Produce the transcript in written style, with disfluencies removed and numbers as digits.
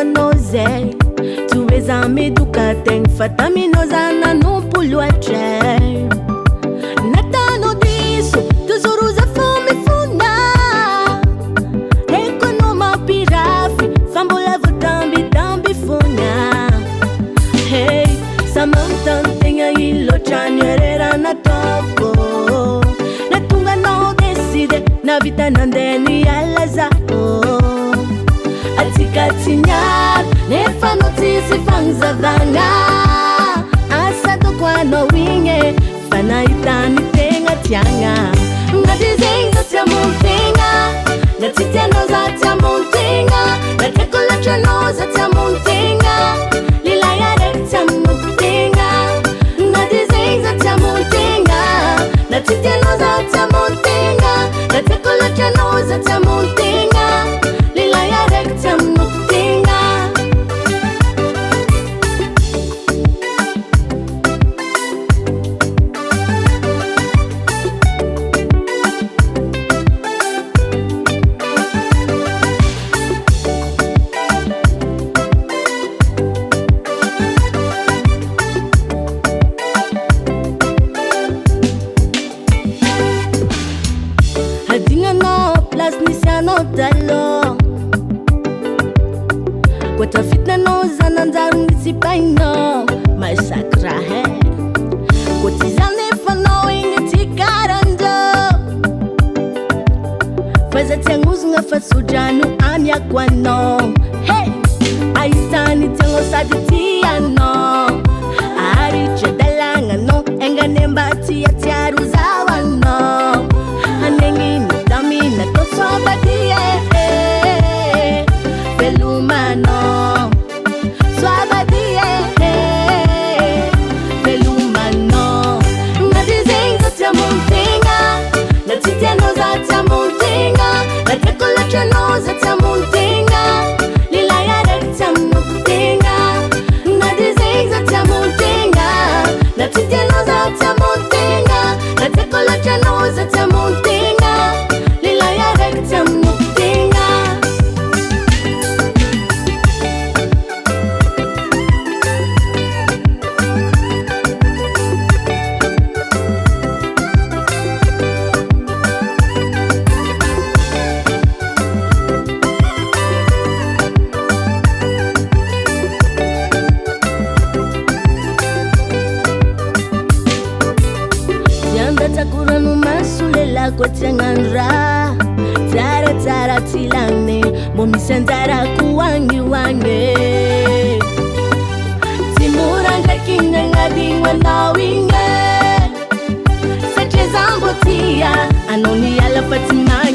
noze tuweza meduka teng fatami nozana no puluache natano diso tuzuruza fome funa ekonoma pirafi fambola vutambi tambi funa hey samantan tenga ilo chanyerera na toko natunga no decide na vita nandeni alaza Atikatinyar nefano tisi fangza vanga asado kwa no winge fana itani tenga tianga ngadizenga tia muntinga ngatiteno za tia muntinga natekola chano za tia muntinga lila yare tia muntinga ngadizenga tia muntinga natiteno za tia muntinga natekola chano za tia muntinga lila yare tia muntinga Dalo Kwata fitna no zanandaru nisipaino Masakra he Kutizane fano ingeti karando Faza tenguzu nga fasujanu amya kwano Hey Aitani tengo saditiano Ariche dalanga no Enga nembati ya tiaru zawano Hanengi nitamina toswa badi Belumano Swabadie Belumano Ngadizenga tia muntinga Natiteno za tia muntinga Natekola chano za tia muntinga Lila yare tia muntinga Ngadizenga tia muntinga Natiteno za tia muntinga Natekola chano za tia muntinga Lila yare tia muntinga Takuranu masulela kwa tianganra Tara tara tilane Momi sentara kuwangi wange Timuranga kinga ngadingwa na winge Sache zambotia Anoni ala fatimage